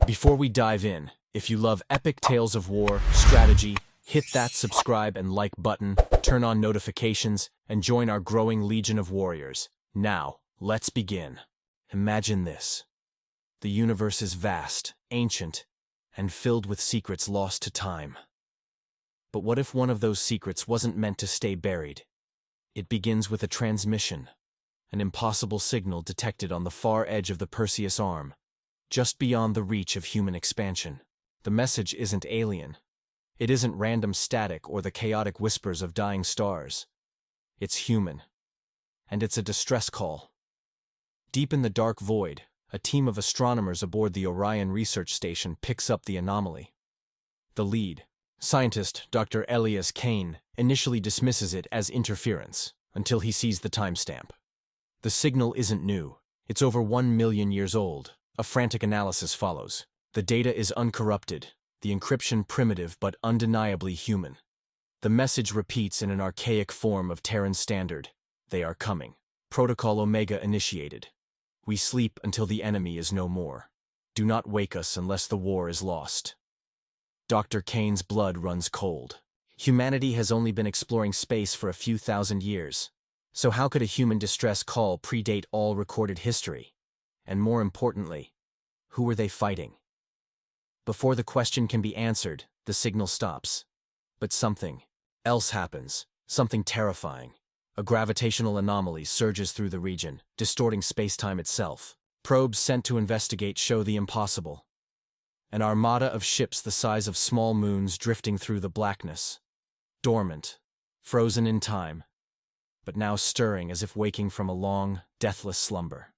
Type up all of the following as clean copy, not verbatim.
Before we dive in, if you love epic tales of war, strategy, hit that subscribe and like button, turn on notifications, and join our growing legion of warriors. Now, let's begin. Imagine this. The universe is vast, ancient, and filled with secrets lost to time. But what if one of those secrets wasn't meant to stay buried? It begins with a transmission, an impossible signal detected on the far edge of the Perseus Arm, just beyond the reach of human expansion. The message isn't alien. It isn't random static or the chaotic whispers of dying stars. It's human. And it's a distress call. Deep in the dark void, a team of astronomers aboard the Orion research station picks up the anomaly. The lead, scientist Dr. Elias Kane, initially dismisses it as interference until he sees the timestamp. The signal isn't new. It's over 1 million years old. A frantic analysis follows. The data is uncorrupted, the encryption primitive but undeniably human. The message repeats in an archaic form of Terran standard. They are coming. Protocol Omega initiated. We sleep until the enemy is no more. Do not wake us unless the war is lost. Dr. Kane's blood runs cold. Humanity has only been exploring space for a few thousand years. So how could a human distress call predate all recorded history? And more importantly, who were they fighting? Before the question can be answered, the signal stops. But something else happens, something terrifying. A gravitational anomaly surges through the region, distorting space-time itself. Probes sent to investigate show the impossible. An armada of ships the size of small moons drifting through the blackness. Dormant, frozen in time, but now stirring as if waking from a long, deathless slumber.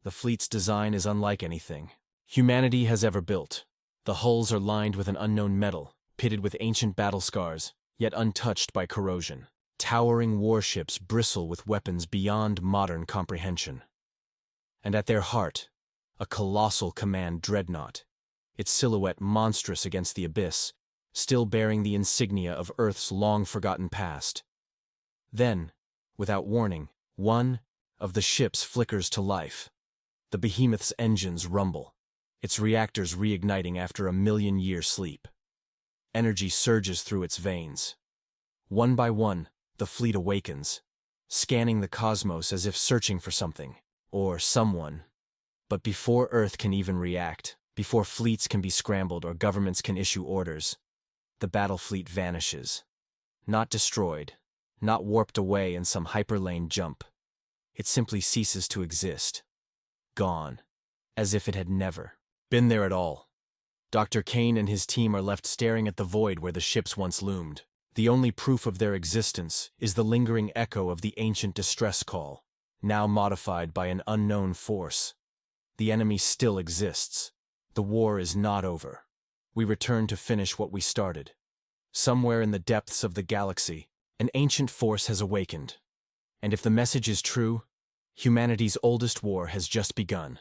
The fleet's design is unlike anything humanity has ever built. The hulls are lined with an unknown metal, pitted with ancient battle scars, yet untouched by corrosion. Towering warships bristle with weapons beyond modern comprehension. And at their heart, a colossal command dreadnought, its silhouette monstrous against the abyss, still bearing the insignia of Earth's long-forgotten past. Then, without warning, one of the ships flickers to life. The behemoth's engines rumble, its reactors reigniting after a million-year sleep. Energy surges through its veins. One by one, the fleet awakens, scanning the cosmos as if searching for something, or someone. But before Earth can even react, before fleets can be scrambled or governments can issue orders, the battle fleet vanishes. Not destroyed, not warped away in some hyperlane jump. It simply ceases to exist. Gone, as if it had never been there at all. Dr. Kane and his team are left staring at the void where the ships once loomed. The only proof of their existence is the lingering echo of the ancient distress call, now modified by an unknown force. The enemy still exists. The war is not over. We return to finish what we started. Somewhere in the depths of the galaxy, an ancient force has awakened. And if the message is true, humanity's oldest war has just begun.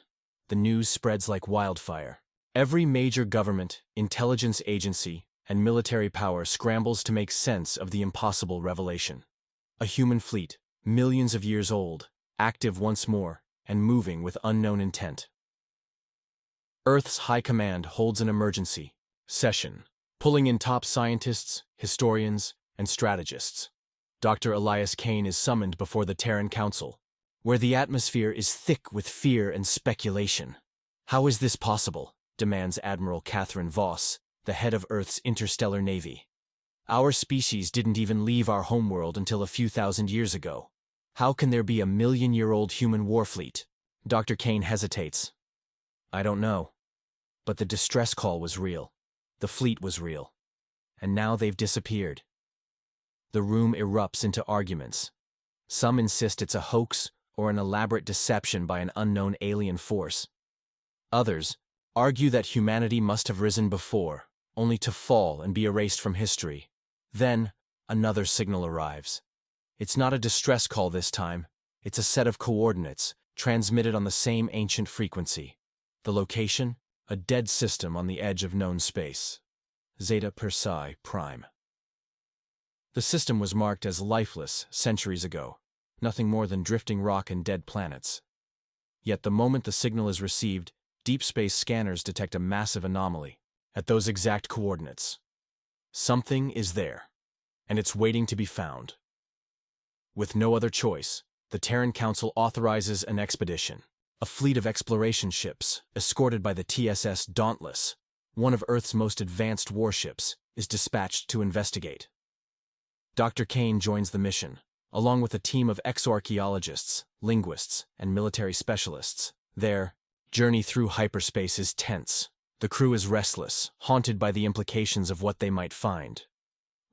The news spreads like wildfire. Every major government, intelligence agency, and military power scrambles to make sense of the impossible revelation. A human fleet, millions of years old, active once more, and moving with unknown intent. Earth's High Command holds an emergency session, pulling in top scientists, historians, and strategists. Dr. Elias Kane is summoned before the Terran Council, where the atmosphere is thick with fear and speculation. How is this possible? Demands Admiral Catherine Voss, the head of Earth's interstellar navy. Our species didn't even leave our homeworld until a few thousand years ago. How can there be a million-year-old human war fleet? Dr. Kane hesitates. I don't know. But the distress call was real. The fleet was real. And now they've disappeared. The room erupts into arguments. Some insist it's a hoax or an elaborate deception by an unknown alien force. Others argue that humanity must have risen before, only to fall and be erased from history. Then, another signal arrives. It's not a distress call this time. It's a set of coordinates, transmitted on the same ancient frequency. The location? A dead system on the edge of known space. Zeta Persei Prime. The system was marked as lifeless centuries ago, nothing more than drifting rock and dead planets. Yet the moment the signal is received, deep space scanners detect a massive anomaly at those exact coordinates. Something is there, and it's waiting to be found. With no other choice, the Terran Council authorizes an expedition. A fleet of exploration ships, escorted by the TSS Dauntless, one of Earth's most advanced warships, is dispatched to investigate. Dr. Kane joins the mission, along with a team of exoarchaeologists, linguists, and military specialists. Their journey through hyperspace is tense. The crew is restless, haunted by the implications of what they might find.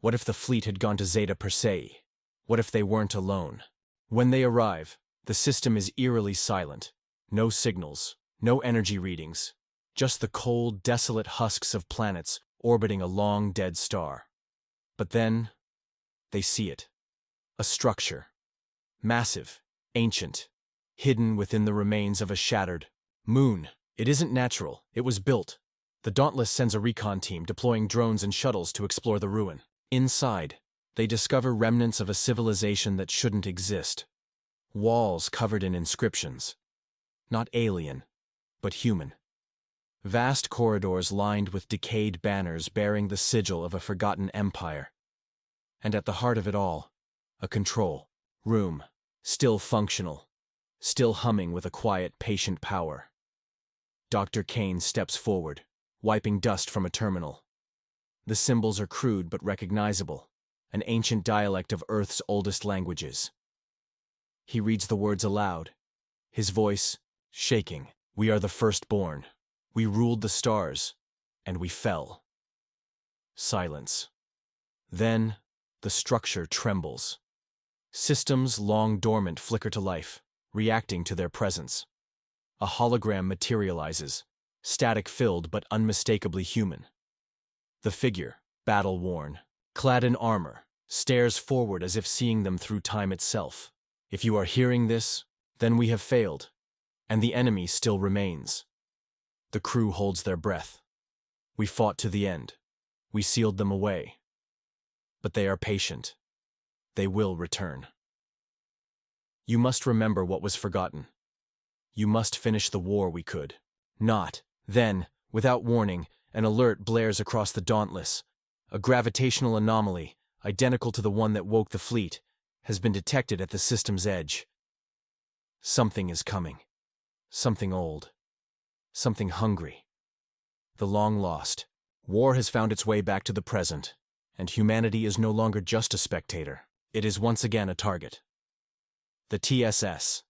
What if the fleet had gone to Zeta Persei? What if they weren't alone? When they arrive, the system is eerily silent. No signals, no energy readings, just the cold, desolate husks of planets orbiting a long, dead star. But then, they see it. A structure. Massive, ancient, hidden within the remains of a shattered moon. It isn't natural, it was built. The Dauntless sends a recon team deploying drones and shuttles to explore the ruin. Inside, they discover remnants of a civilization that shouldn't exist. Walls covered in inscriptions. Not alien, but human. Vast corridors lined with decayed banners bearing the sigil of a forgotten empire. And at the heart of it all, a control room, still functional, still humming with a quiet, patient power. Dr. Kane steps forward, wiping dust from a terminal. The symbols are crude but recognizable, an ancient dialect of Earth's oldest languages. He reads the words aloud, his voice shaking. We are the firstborn. We ruled the stars, and we fell. Silence. Then, the structure trembles. Systems long dormant flicker to life, reacting to their presence. A hologram materializes, static-filled but unmistakably human. The figure, battle-worn, clad in armor, stares forward as if seeing them through time itself. If you are hearing this, then we have failed, and the enemy still remains. The crew holds their breath. We fought to the end. We sealed them away. But they are patient. They will return. You must remember what was forgotten. You must finish the war we could. Not. Then, without warning, an alert blares across the Dauntless. A gravitational anomaly, identical to the one that woke the fleet, has been detected at the system's edge. Something is coming. Something old. Something hungry. The long lost. War has found its way back to the present, and humanity is no longer just a spectator. It is once again a target. The TSS.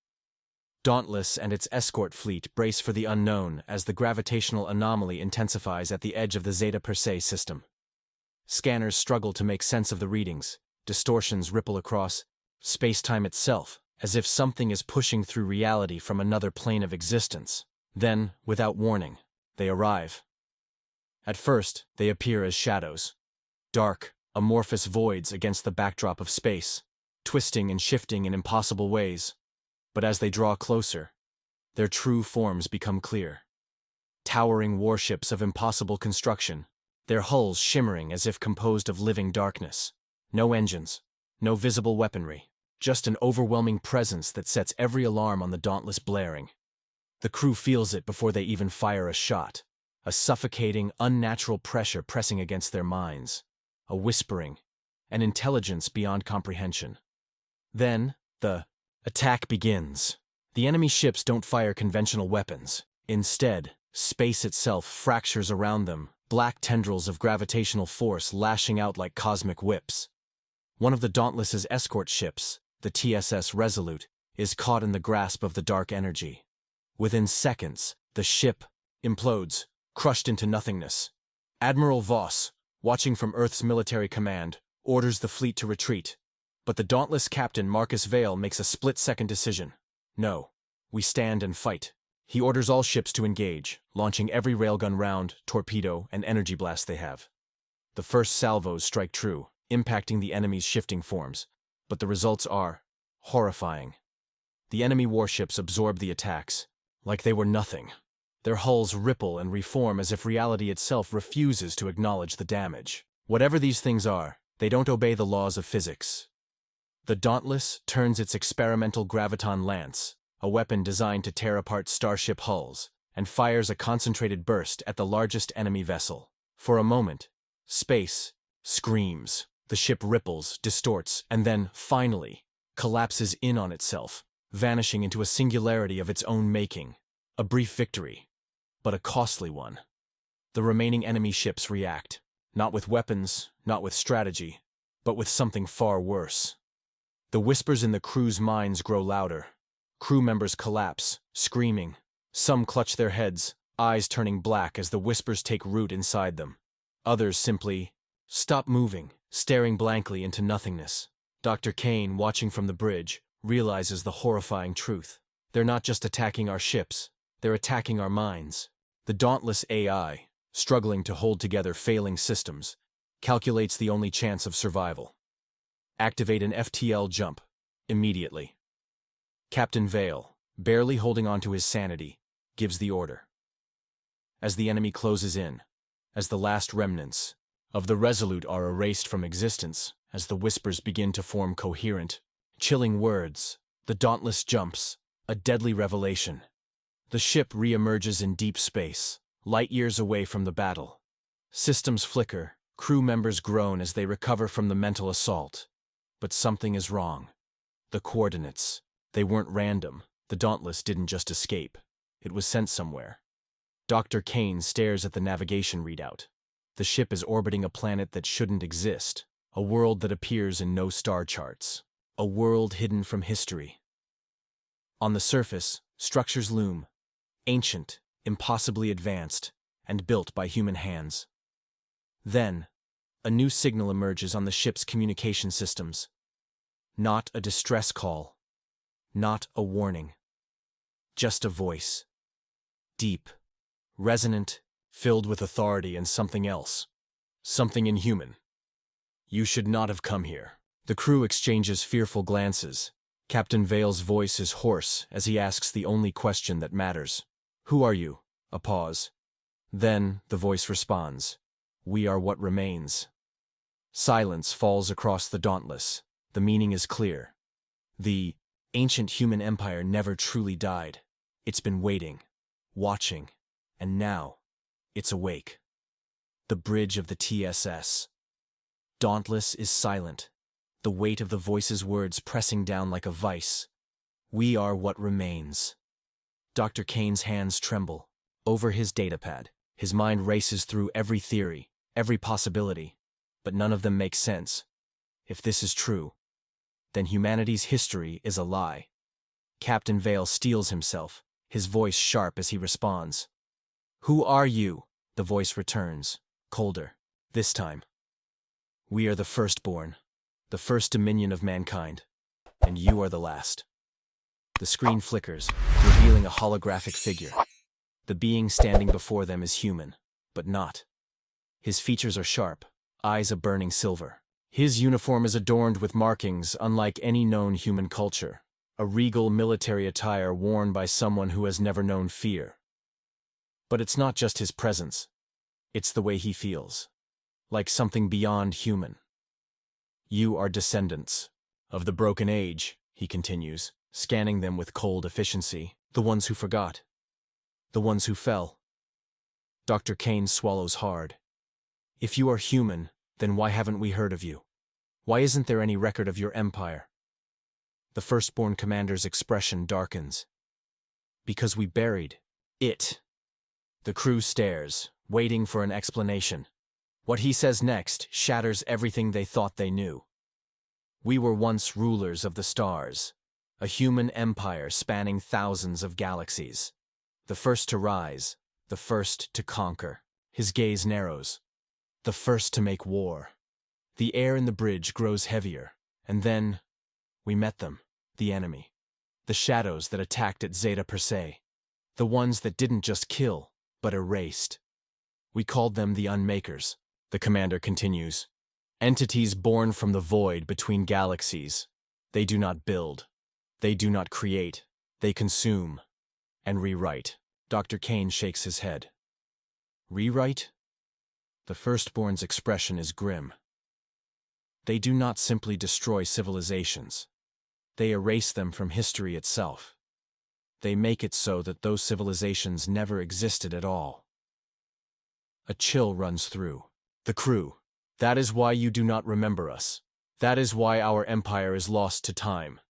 Dauntless and its escort fleet brace for the unknown as the gravitational anomaly intensifies at the edge of the Zeta Persei system. Scanners struggle to make sense of the readings. Distortions ripple across space-time itself, as if something is pushing through reality from another plane of existence. Then, without warning, they arrive. At first, they appear as shadows. Dark, amorphous voids against the backdrop of space, twisting and shifting in impossible ways. But as they draw closer, their true forms become clear. Towering warships of impossible construction, their hulls shimmering as if composed of living darkness. No engines, no visible weaponry, just an overwhelming presence that sets every alarm on the Dauntless blaring. The crew feels it before they even fire a shot, a suffocating, unnatural pressure pressing against their minds, a whispering, an intelligence beyond comprehension. Then, the attack begins. The enemy ships don't fire conventional weapons. Instead, space itself fractures around them, black tendrils of gravitational force lashing out like cosmic whips. One of the Dauntless's escort ships, the TSS Resolute, is caught in the grasp of the dark energy. Within seconds, the ship implodes, crushed into nothingness. Admiral Voss, watching from Earth's military command, orders the fleet to retreat. But the Dauntless captain Marcus Vale makes a split-second decision. No, we stand and fight. He orders all ships to engage, launching every railgun round, torpedo, and energy blast they have. The first salvos strike true, impacting the enemy's shifting forms, but the results are horrifying. The enemy warships absorb the attacks, like they were nothing. Their hulls ripple and reform as if reality itself refuses to acknowledge the damage. Whatever these things are, they don't obey the laws of physics. The Dauntless turns its experimental graviton lance, a weapon designed to tear apart starship hulls, and fires a concentrated burst at the largest enemy vessel. For a moment, space screams. The ship ripples, distorts, and then, finally, collapses in on itself, vanishing into a singularity of its own making. A brief victory, but a costly one. The remaining enemy ships react, not with weapons, not with strategy, but with something far worse. The whispers in the crew's minds grow louder. Crew members collapse, screaming. Some clutch their heads, eyes turning black as the whispers take root inside them. Others simply stop moving, staring blankly into nothingness. Dr. Kane, watching from the bridge, realizes the horrifying truth. They're not just attacking our ships, they're attacking our minds. The Dauntless AI, struggling to hold together failing systems, calculates the only chance of survival. Activate an FTL jump, immediately. Captain Vale, barely holding on to his sanity, gives the order. As the enemy closes in, as the last remnants of the Resolute are erased from existence, as the whispers begin to form coherent, chilling words, the Dauntless jumps, a deadly revelation. The ship re-emerges in deep space, light years away from the battle. Systems flicker, crew members groan as they recover from the mental assault. But something is wrong. The coordinates, they weren't random. The Dauntless didn't just escape. It was sent somewhere. Dr. Kane stares at the navigation readout. The ship is orbiting a planet that shouldn't exist, a world that appears in no star charts, a world hidden from history. On the surface, structures loom, ancient, impossibly advanced, and built by human hands. Then, a new signal emerges on the ship's communication systems. Not a distress call, not a warning, just a voice. Deep, resonant, filled with authority and something else. Something inhuman. You should not have come here. The crew exchanges fearful glances. Captain Vale's voice is hoarse as he asks the only question that matters. Who are you? A pause. Then, the voice responds. We are what remains. Silence falls across the Dauntless. The meaning is clear. The ancient human empire never truly died. It's been waiting, watching, and now, it's awake. The bridge of the TSS. Dauntless is silent, the weight of the voice's words pressing down like a vice. We are what remains. Dr. Kane's hands tremble. Over his datapad, his mind races through every theory, every possibility, but none of them make sense. If this is true, then humanity's history is a lie. Captain Vale steels himself, his voice sharp as he responds. Who are you? The voice returns, colder, this time. We are the firstborn, the first dominion of mankind, and you are the last. The screen flickers, revealing a holographic figure. The being standing before them is human, but not. His features are sharp, eyes a burning silver. His uniform is adorned with markings unlike any known human culture, a regal military attire worn by someone who has never known fear. But it's not just his presence. It's the way he feels. Like something beyond human. You are descendants of the broken age, he continues, scanning them with cold efficiency. The ones who forgot. The ones who fell. Dr. Kane swallows hard. If you are human, then why haven't we heard of you? Why isn't there any record of your empire? The firstborn commander's expression darkens. Because we buried it. The crew stares, waiting for an explanation. What he says next shatters everything they thought they knew. We were once rulers of the stars, a human empire spanning thousands of galaxies. The first to rise, the first to conquer. His gaze narrows. The first to make war. The air in the bridge grows heavier, and then we met them, the enemy. The shadows that attacked at Zeta Persei. The ones that didn't just kill, but erased. We called them the Unmakers, the commander continues. Entities born from the void between galaxies. They do not build. They do not create. They consume and rewrite. Dr. Kane shakes his head. Rewrite? The firstborn's expression is grim. They do not simply destroy civilizations. They erase them from history itself. They make it so that those civilizations never existed at all. A chill runs through the crew. That is why you do not remember us. That is why our empire is lost to time.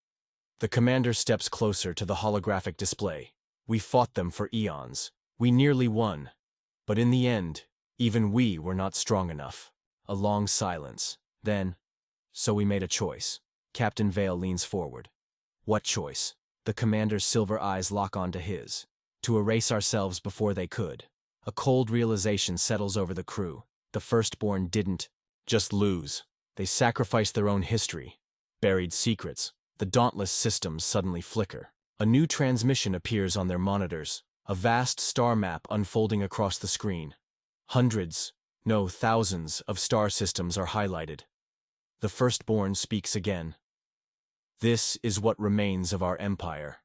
The commander steps closer to the holographic display. We fought them for eons. We nearly won. But in the end, even we were not strong enough. A long silence. Then, so we made a choice. Captain Vale leans forward. What choice? The commander's silver eyes lock onto his. To erase ourselves before they could. A cold realization settles over the crew. The firstborn didn't just lose. They sacrificed their own history. Buried secrets. The Dauntless systems suddenly flicker. A new transmission appears on their monitors. A vast star map unfolding across the screen. Hundreds, no, thousands of star systems are highlighted. The firstborn speaks again. This is what remains of our empire.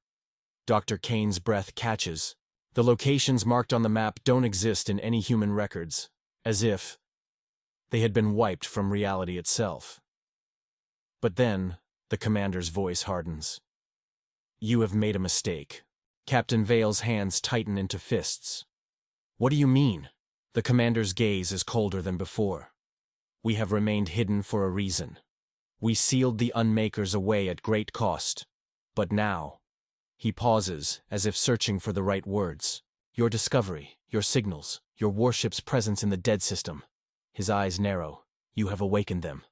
Dr. Kane's breath catches. The locations marked on the map don't exist in any human records, as if they had been wiped from reality itself. But then, the commander's voice hardens. You have made a mistake. Captain Vale's hands tighten into fists. What do you mean? The commander's gaze is colder than before. We have remained hidden for a reason. We sealed the Unmakers away at great cost. But now, he pauses, as if searching for the right words. Your discovery, your signals, your warship's presence in the dead system. His eyes narrow. You have awakened them.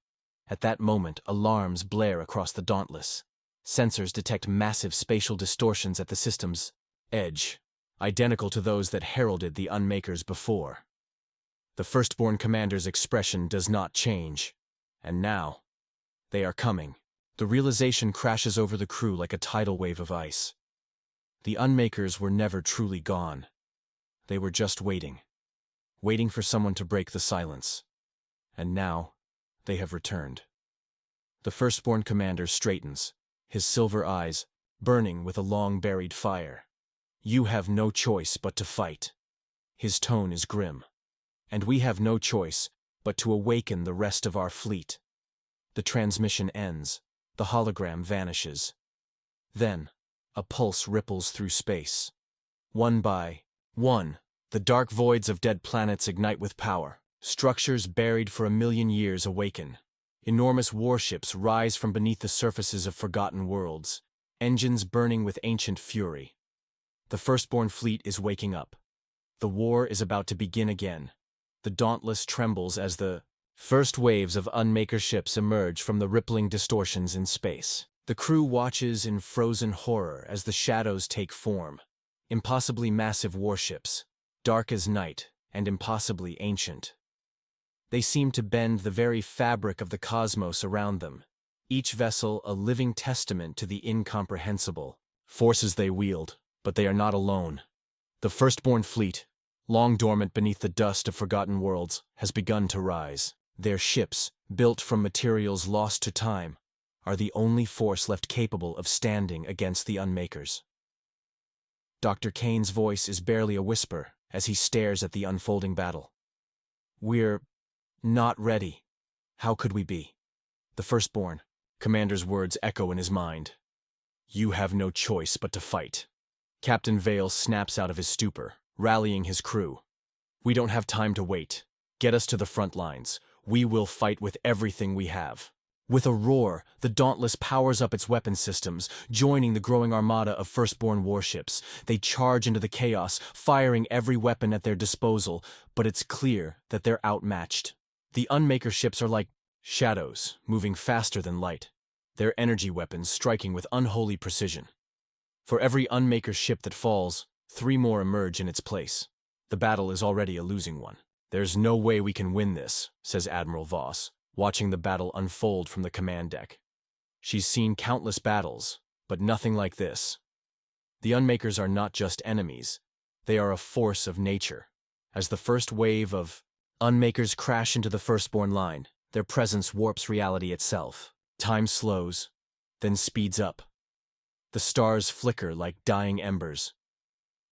At that moment, alarms blare across the Dauntless. Sensors detect massive spatial distortions at the system's edge, identical to those that heralded the Unmakers before. The firstborn commander's expression does not change. And now, they are coming. The realization crashes over the crew like a tidal wave of ice. The Unmakers were never truly gone. They were just waiting. Waiting for someone to break the silence. And now, they have returned. The firstborn commander straightens, his silver eyes burning with a long-buried fire. You have no choice but to fight. His tone is grim. And we have no choice but to awaken the rest of our fleet. The transmission ends. The hologram vanishes. Then, a pulse ripples through space. One by one, the dark voids of dead planets ignite with power. Structures buried for 1,000,000 years awaken. Enormous warships rise from beneath the surfaces of forgotten worlds, engines burning with ancient fury. The firstborn fleet is waking up. The war is about to begin again. The Dauntless trembles as the first waves of Unmaker ships emerge from the rippling distortions in space. The crew watches in frozen horror as the shadows take form. Impossibly massive warships, dark as night and impossibly ancient. They seem to bend the very fabric of the cosmos around them, each vessel a living testament to the incomprehensible. Forces they wield, but they are not alone. The firstborn fleet, long dormant beneath the dust of forgotten worlds, has begun to rise. Their ships, built from materials lost to time, are the only force left capable of standing against the Unmakers. Dr. Kane's voice is barely a whisper as he stares at the unfolding battle. We're not ready. How could we be? The firstborn commander's words echo in his mind. You have no choice but to fight. Captain Vale snaps out of his stupor, rallying his crew. We don't have time to wait. Get us to the front lines. We will fight with everything we have. With a roar, the Dauntless powers up its weapon systems, joining the growing armada of firstborn warships. They charge into the chaos, firing every weapon at their disposal, but it's clear that they're outmatched. The Unmaker ships are like shadows, moving faster than light, their energy weapons striking with unholy precision. For every Unmaker ship that falls, 3 more emerge in its place. The battle is already a losing one. There's no way we can win this, says Admiral Voss, watching the battle unfold from the command deck. She's seen countless battles, but nothing like this. The Unmakers are not just enemies. They are a force of nature. As the first wave of Unmakers crash into the firstborn line, their presence warps reality itself. Time slows, then speeds up. The stars flicker like dying embers.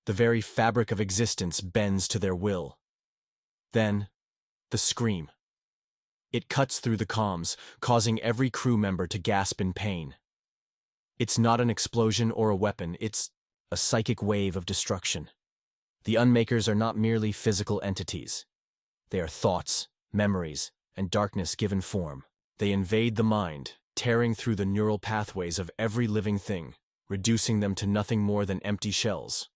The very fabric of existence bends to their will. Then, the scream. It cuts through the comms, causing every crew member to gasp in pain. It's not an explosion or a weapon, it's a a psychic wave of destruction. The Unmakers are not merely physical entities. They are thoughts, memories, and darkness given form. They invade the mind, tearing through the neural pathways of every living thing, reducing them to nothing more than empty shells.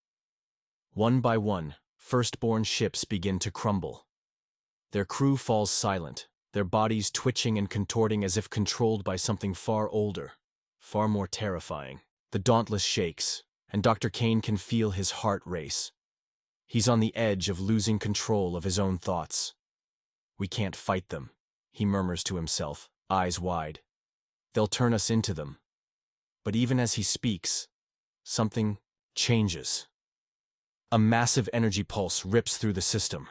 One by one, firstborn ships begin to crumble. Their crew falls silent, their bodies twitching and contorting as if controlled by something far older, far more terrifying. The Dauntless shakes, and Dr. Kane can feel his heart race. He's on the edge of losing control of his own thoughts. "We can't fight them," he murmurs to himself, eyes wide. "They'll turn us into them." But even as he speaks, something changes. A massive energy pulse rips through the system.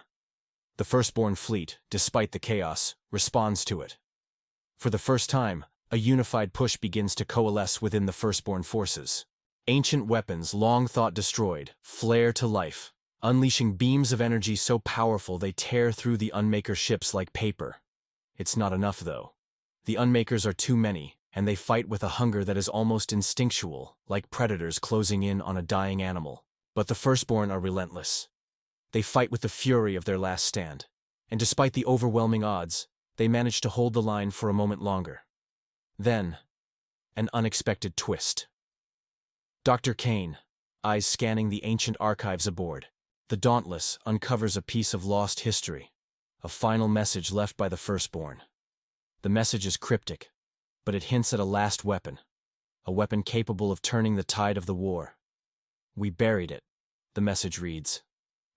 The firstborn fleet, despite the chaos, responds to it. For the first time, a unified push begins to coalesce within the firstborn forces. Ancient weapons, long thought destroyed, flare to life, unleashing beams of energy so powerful they tear through the Unmaker ships like paper. It's not enough, though. The Unmakers are too many, and they fight with a hunger that is almost instinctual, like predators closing in on a dying animal. But the firstborn are relentless. They fight with the fury of their last stand, and despite the overwhelming odds, they manage to hold the line for a moment longer. Then, an unexpected twist. Dr. Kane, eyes scanning the ancient archives aboard, the Dauntless uncovers a piece of lost history, a final message left by the firstborn. The message is cryptic, but it hints at a last weapon, a weapon capable of turning the tide of the war. "We buried it," the message reads.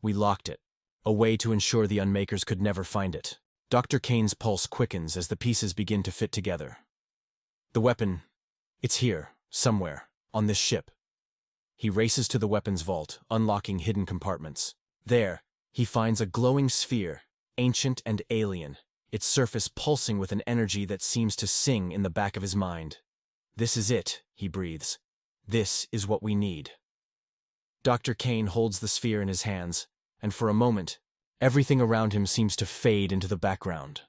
"We locked it, a way to ensure the Unmakers could never find it." Dr. Kane's pulse quickens as the pieces begin to fit together. The weapon, it's here, somewhere, on this ship. He races to the weapons vault, unlocking hidden compartments. There, he finds a glowing sphere, ancient and alien, its surface pulsing with an energy that seems to sing in the back of his mind. "This is it," he breathes. "This is what we need." Dr. Kane holds the sphere in his hands, and for a moment, everything around him seems to fade into the background.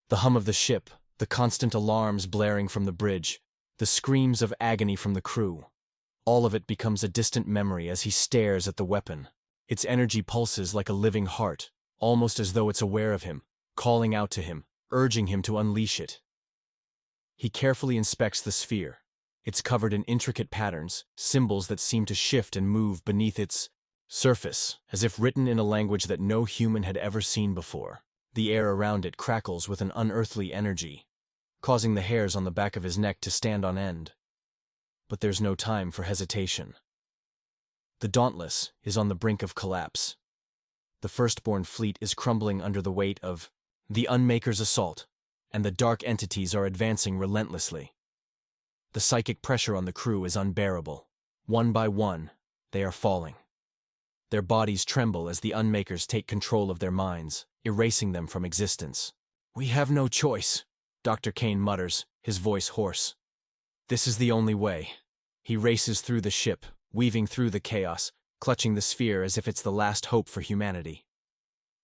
The hum of the ship, the constant alarms blaring from the bridge, the screams of agony from the crew. All of it becomes a distant memory as he stares at the weapon. Its energy pulses like a living heart, almost as though it's aware of him, calling out to him, urging him to unleash it. He carefully inspects the sphere. It's covered in intricate patterns, symbols that seem to shift and move beneath its surface, as if written in a language that no human had ever seen before. The air around it crackles with an unearthly energy, causing the hairs on the back of his neck to stand on end. But there's no time for hesitation. The Dauntless is on the brink of collapse. The firstborn fleet is crumbling under the weight of the Unmakers' assault, and the dark entities are advancing relentlessly. The psychic pressure on the crew is unbearable. One by one, they are falling. Their bodies tremble as the Unmakers take control of their minds, erasing them from existence. "We have no choice," Dr. Kane mutters, his voice hoarse. "This is the only way." He races through the ship, weaving through the chaos, clutching the sphere as if it's the last hope for humanity.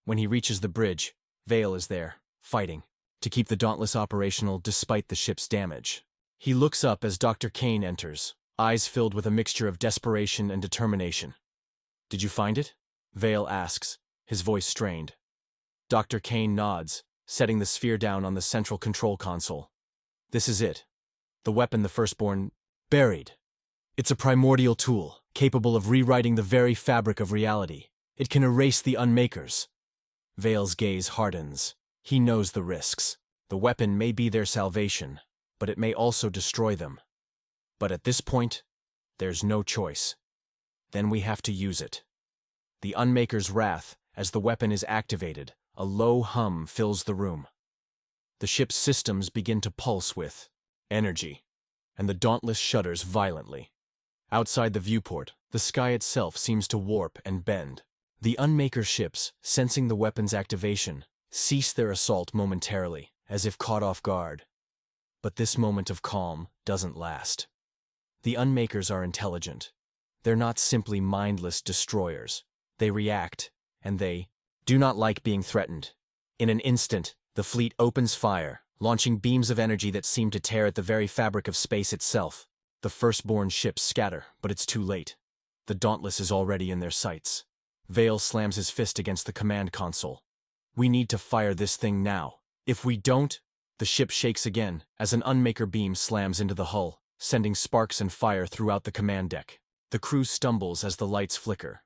When he reaches the bridge, Vale is there, fighting, to keep the Dauntless operational despite the ship's damage. He looks up as Dr. Kane enters, eyes filled with a mixture of desperation and determination. "Did you find it?" Vale asks, his voice strained. Dr. Kane nods, setting the sphere down on the central control console. "This is it. The weapon the firstborn buried. It's a primordial tool, capable of rewriting the very fabric of reality. It can erase the Unmakers." Vale's gaze hardens. He knows the risks. The weapon may be their salvation, but it may also destroy them. But at this point, there's no choice. Then we have to use it. The Unmaker's wrath, as the weapon is activated, a low hum fills the room. The ship's systems begin to pulse with energy, and the Dauntless shudders violently. Outside the viewport, the sky itself seems to warp and bend. The Unmaker ships, sensing the weapon's activation, cease their assault momentarily, as if caught off guard. But this moment of calm doesn't last. The Unmakers are intelligent. They're not simply mindless destroyers. They react, and they do not like being threatened. In an instant, the fleet opens fire, launching beams of energy that seem to tear at the very fabric of space itself. The firstborn ships scatter, but it's too late. The Dauntless is already in their sights. Vale slams his fist against the command console. We need to fire this thing now. If we don't, the ship shakes again as an Unmaker beam slams into the hull, sending sparks and fire throughout the command deck. The crew stumbles as the lights flicker.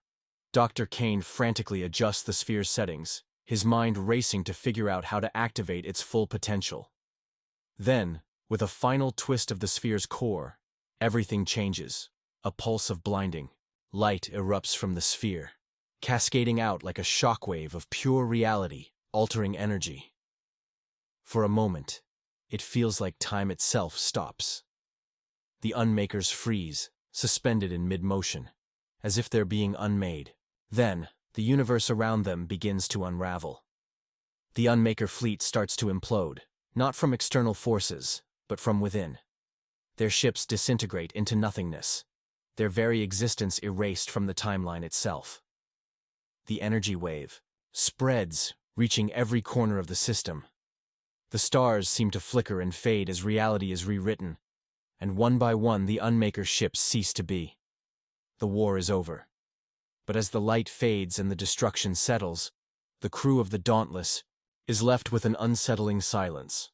Dr. Kane frantically adjusts the sphere's settings, his mind racing to figure out how to activate its full potential. Then, with a final twist of the sphere's core, everything changes. A pulse of blinding light erupts from the sphere, cascading out like a shockwave of pure reality, altering energy. For a moment, it feels like time itself stops. The Unmakers freeze, suspended in mid-motion, as if they're being unmade. Then, the universe around them begins to unravel. The Unmaker fleet starts to implode, not from external forces, but from within. Their ships disintegrate into nothingness, their very existence erased from the timeline itself. The energy wave spreads, reaching every corner of the system. The stars seem to flicker and fade as reality is rewritten, and one by one the Unmaker ships cease to be. The war is over. But as the light fades and the destruction settles, the crew of the Dauntless is left with an unsettling silence.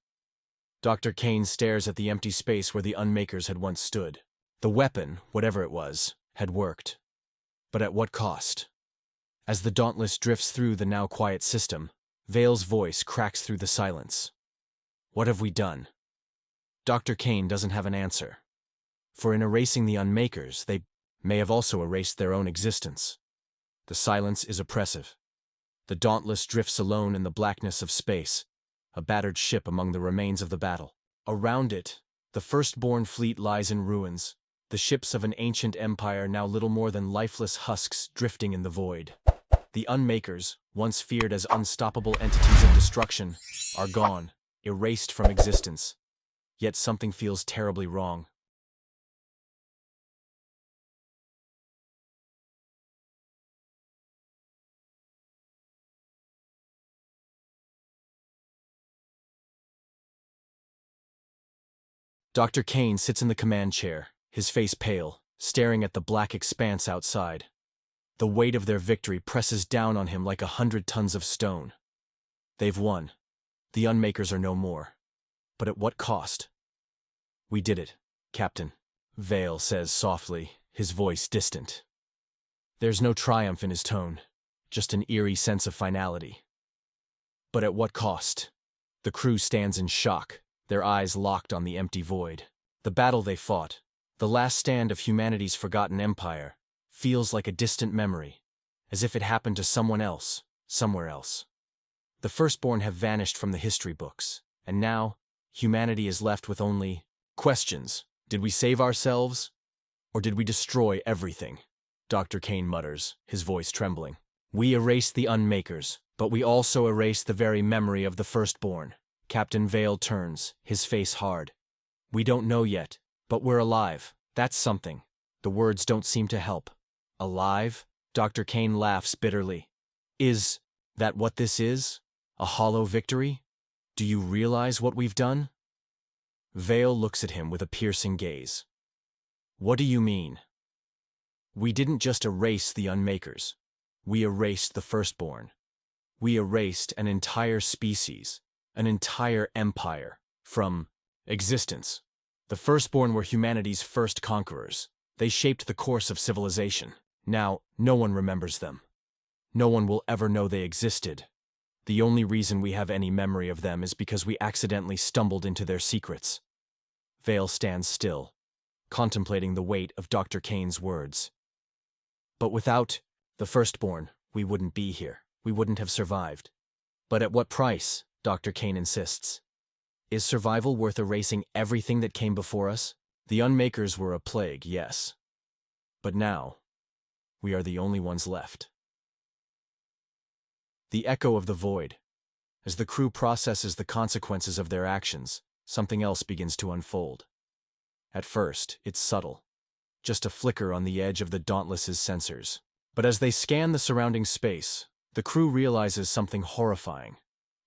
Dr. Kane stares at the empty space where the Unmakers had once stood. The weapon, whatever it was, had worked. But at what cost? As the Dauntless drifts through the now quiet system, Vale's voice cracks through the silence. What have we done? Dr. Kane doesn't have an answer. For in erasing the Unmakers, they may have also erased their own existence. The silence is oppressive. The Dauntless drifts alone in the blackness of space, a battered ship among the remains of the battle. Around it, the firstborn fleet lies in ruins, the ships of an ancient empire now little more than lifeless husks drifting in the void. The Unmakers, once feared as unstoppable entities of destruction, are gone, erased from existence. Yet something feels terribly wrong. Dr. Kane sits in the command chair, his face pale, staring at the black expanse outside. The weight of their victory presses down on him like 100 tons of stone. They've won. The Unmakers are no more. But at what cost? We did it, Captain, Vale says softly, his voice distant. There's no triumph in his tone, just an eerie sense of finality. But at what cost? The crew stands in shock, their eyes locked on the empty void. The battle they fought, the last stand of humanity's forgotten empire, feels like a distant memory, as if it happened to someone else, somewhere else. The firstborn have vanished from the history books, and now, humanity is left with only questions. Did we save ourselves? Or did we destroy everything? Dr. Kane mutters, his voice trembling. We erased the Unmakers, but we also erased the very memory of the firstborn. Captain Vale turns, his face hard. We don't know yet, but we're alive. That's something. The words don't seem to help. Alive? Dr. Kane laughs bitterly. Is that what this is? A hollow victory? Do you realize what we've done? Vale looks at him with a piercing gaze. What do you mean? We didn't just erase the Unmakers. We erased the firstborn. We erased an entire species, an entire empire, from existence. The firstborn were humanity's first conquerors. They shaped the course of civilization. Now, no one remembers them. No one will ever know they existed. The only reason we have any memory of them is because we accidentally stumbled into their secrets. Vale stands still, contemplating the weight of Dr. Kane's words. But without the firstborn, we wouldn't be here. We wouldn't have survived. But at what price? Dr. Kane insists. Is survival worth erasing everything that came before us? The Unmakers were a plague, yes. But now, we are the only ones left. The echo of the void. As the crew processes the consequences of their actions, something else begins to unfold. At first, it's subtle, just a flicker on the edge of the Dauntless's sensors. But as they scan the surrounding space, the crew realizes something horrifying.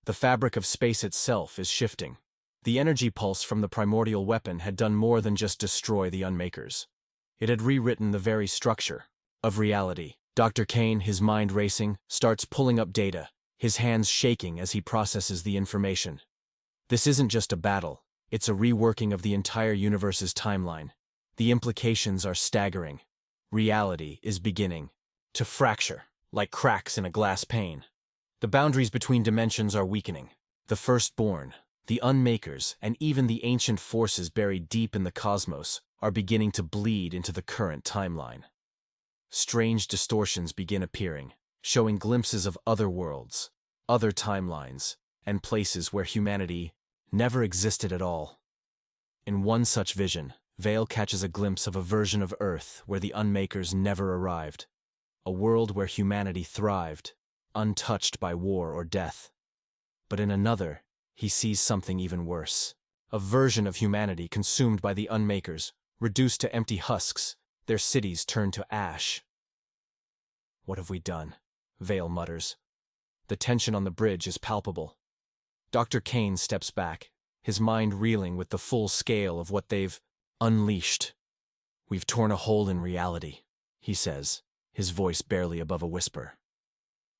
The fabric of space itself is shifting. The energy pulse from the primordial weapon had done more than just destroy the Unmakers. It had rewritten the very structure. of reality. Dr. Kane, his mind racing, starts pulling up data, his hands shaking as he processes the information. This isn't just a battle, it's a reworking of the entire universe's timeline. The implications are staggering. Reality is beginning to fracture, like cracks in a glass pane. The boundaries between dimensions are weakening. The firstborn, the Unmakers, and even the ancient forces buried deep in the cosmos are beginning to bleed into the current timeline. Strange distortions begin appearing, showing glimpses of other worlds, other timelines, and places where humanity never existed at all. In one such vision, Vale catches a glimpse of a version of Earth where the Unmakers never arrived, a world where humanity thrived, untouched by war or death. But in another, he sees something even worse, a version of humanity consumed by the Unmakers, reduced to empty husks, their cities turned to ash. "What have we done?" Vale mutters. The tension on the bridge is palpable. Dr. Kane steps back, his mind reeling with the full scale of what they've unleashed. "We've torn a hole in reality," he says, his voice barely above a whisper.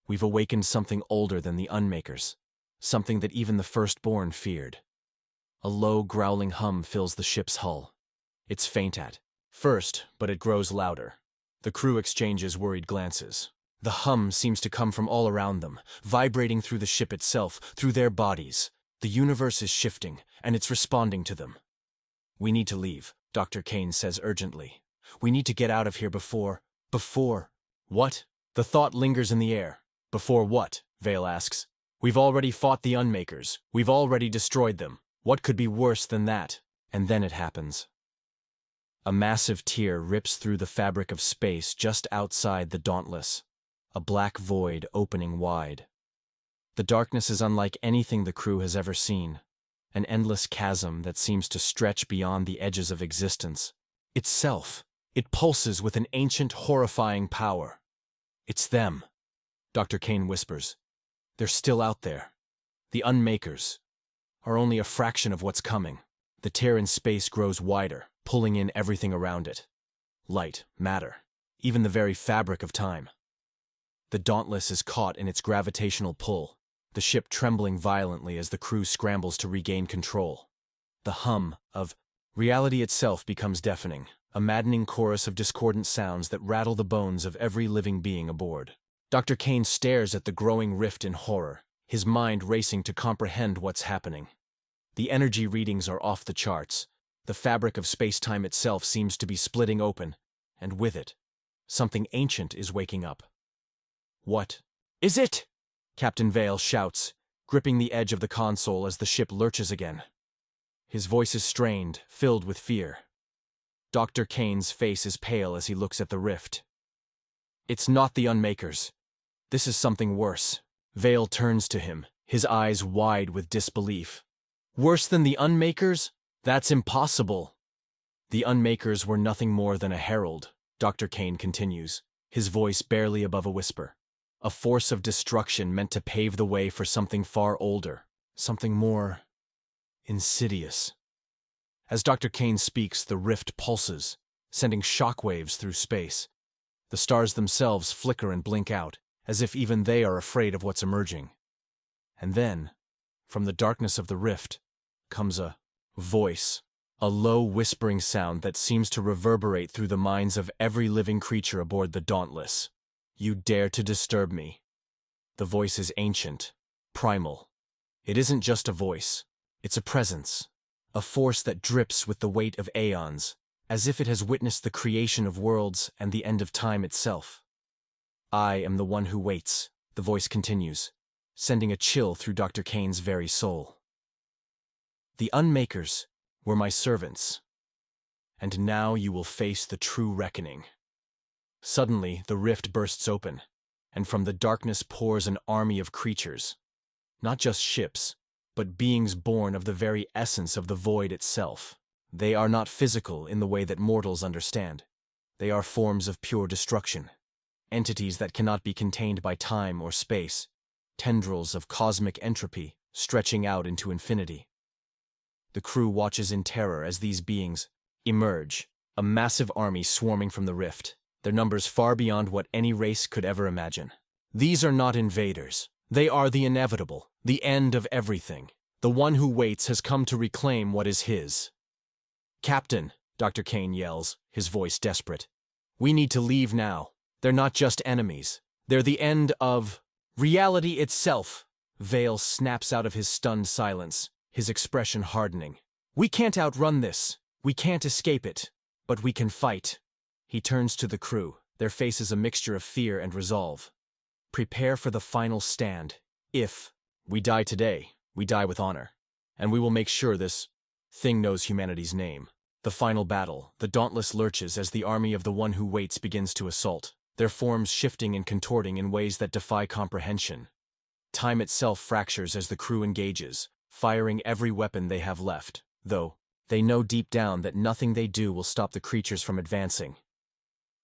"We've awakened something older than the Unmakers, something that even the firstborn feared." A low, growling hum fills the ship's hull. It's faint at first, but it grows louder. The crew exchanges worried glances. The hum seems to come from all around them, vibrating through the ship itself, through their bodies. The universe is shifting, and it's responding to them. "We need to leave," Dr. Kane says urgently. "We need to get out of here before... What? The thought lingers in the air. Before what? Vale asks. "We've already fought the Unmakers. We've already destroyed them. What could be worse than that?" And then it happens. A massive tear rips through the fabric of space just outside the Dauntless, a black void opening wide. The darkness is unlike anything the crew has ever seen, an endless chasm that seems to stretch beyond the edges of existence. Itself, it pulses with an ancient, horrifying power. "It's them," Dr. Kane whispers. "They're still out there. The Unmakers are only a fraction of what's coming." The tear in space grows wider, pulling in everything around it. Light, matter, even the very fabric of time. The Dauntless is caught in its gravitational pull, the ship trembling violently as the crew scrambles to regain control. The hum of reality itself becomes deafening, a maddening chorus of discordant sounds that rattle the bones of every living being aboard. Dr. Kane stares at the growing rift in horror, his mind racing to comprehend what's happening. The energy readings are off the charts. The fabric of space-time itself seems to be splitting open, and with it, something ancient is waking up. "What is it?" Captain Vale shouts, gripping the edge of the console as the ship lurches again. His voice is strained, filled with fear. Dr. Kane's face is pale as he looks at the rift. "It's not the Unmakers. This is something worse." Vale turns to him, his eyes wide with disbelief. "Worse than the Unmakers? That's impossible." "The Unmakers were nothing more than a herald," Dr. Kane continues, his voice barely above a whisper. "A force of destruction meant to pave the way for something far older, something more insidious." As Dr. Kane speaks, the rift pulses, sending shockwaves through space. The stars themselves flicker and blink out, as if even they are afraid of what's emerging. And then, from the darkness of the rift, comes a voice, a low whispering sound that seems to reverberate through the minds of every living creature aboard the Dauntless. "You dare to disturb me." The voice is ancient, primal. It isn't just a voice, it's a presence, a force that drips with the weight of aeons, as if it has witnessed the creation of worlds and the end of time itself. "I am the one who waits," the voice continues, sending a chill through Dr. Kane's very soul. "The Unmakers were my servants, and now you will face the true reckoning." Suddenly, the rift bursts open, and from the darkness pours an army of creatures. Not just ships, but beings born of the very essence of the void itself. They are not physical in the way that mortals understand. They are forms of pure destruction, entities that cannot be contained by time or space, tendrils of cosmic entropy stretching out into infinity. The crew watches in terror as these beings emerge, a massive army swarming from the rift, their numbers far beyond what any race could ever imagine. These are not invaders. They are the inevitable, the end of everything. The one who waits has come to reclaim what is his. "Captain," Dr. Kane yells, his voice desperate. "We need to leave now. They're not just enemies. They're the end of reality itself." Vale snaps out of his stunned silence, his expression hardening. "We can't outrun this. We can't escape it. But we can fight." He turns to the crew, their faces a mixture of fear and resolve. "Prepare for the final stand. If we die today, we die with honor. And we will make sure this thing knows humanity's name." The final battle, the Dauntless lurches as the army of the one who waits begins to assault, their forms shifting and contorting in ways that defy comprehension. Time itself fractures as the crew engages, firing every weapon they have left, though they know deep down that nothing they do will stop the creatures from advancing.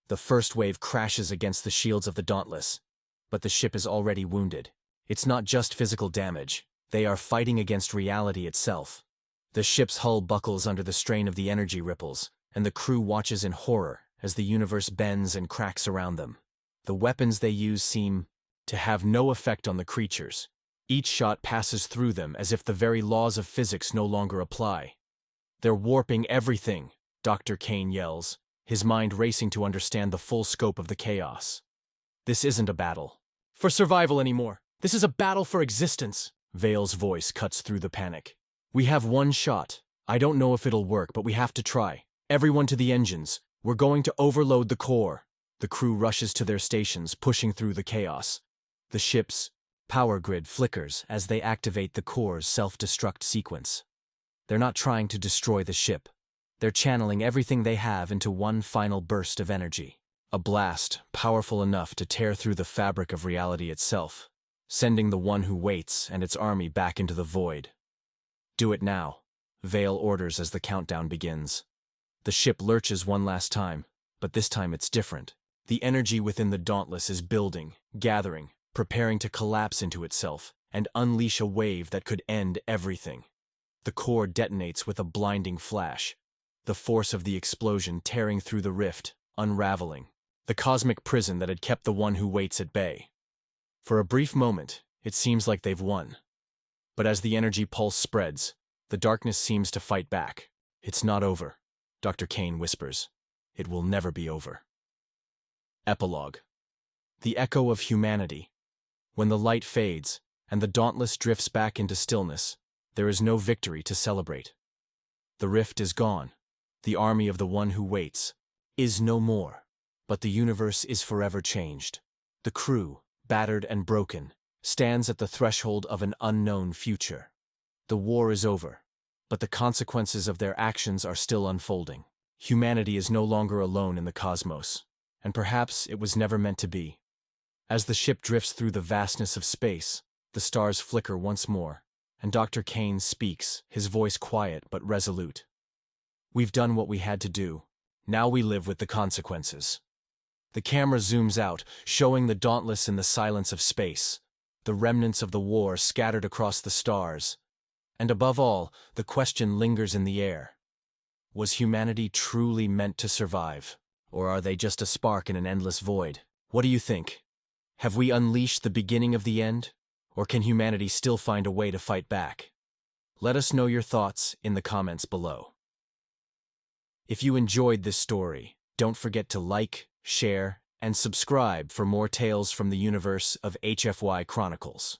The first wave crashes against the shields of the Dauntless, but the ship is already wounded. It's not just physical damage. They are fighting against reality itself. The ship's hull buckles under the strain of the energy ripples, and the crew watches in horror as the universe bends and cracks around them. The weapons they use seem to have no effect on the creatures. Each shot passes through them as if the very laws of physics no longer apply. "They're warping everything," Dr. Kane yells, his mind racing to understand the full scope of the chaos. "This isn't a battle for survival anymore. This is a battle for existence." Vale's voice cuts through the panic. "We have one shot. I don't know if it'll work, but we have to try. Everyone to the engines. We're going to overload the core." The crew rushes to their stations, pushing through the chaos. The ship's power grid flickers as they activate the core's self-destruct sequence. They're not trying to destroy the ship. They're channeling everything they have into one final burst of energy. A blast powerful enough to tear through the fabric of reality itself, sending the one who waits and its army back into the void. "Do it now," Vale orders as the countdown begins. The ship lurches one last time, but this time it's different. The energy within the Dauntless is building, gathering, preparing to collapse into itself and unleash a wave that could end everything. The core detonates with a blinding flash, the force of the explosion tearing through the rift, unraveling the cosmic prison that had kept the one who waits at bay. For a brief moment, it seems like they've won. But as the energy pulse spreads, the darkness seems to fight back. "It's not over," Dr. Kane whispers. "It will never be over." Epilogue. The echo of humanity. When the light fades, and the Dauntless drifts back into stillness, there is no victory to celebrate. The rift is gone. The army of the one who waits is no more. But the universe is forever changed. The crew, battered and broken, stands at the threshold of an unknown future. The war is over, but the consequences of their actions are still unfolding. Humanity is no longer alone in the cosmos, and perhaps it was never meant to be. As the ship drifts through the vastness of space, the stars flicker once more, and Dr. Kane speaks, his voice quiet but resolute. "We've done what we had to do. Now we live with the consequences." The camera zooms out, showing the Dauntless in the silence of space, the remnants of the war scattered across the stars. And above all, the question lingers in the air. Was humanity truly meant to survive? Or are they just a spark in an endless void? What do you think? Have we unleashed the beginning of the end? Or can humanity still find a way to fight back? Let us know your thoughts in the comments below. If you enjoyed this story, don't forget to like, share, and subscribe for more tales from the universe of HFY Chronicles.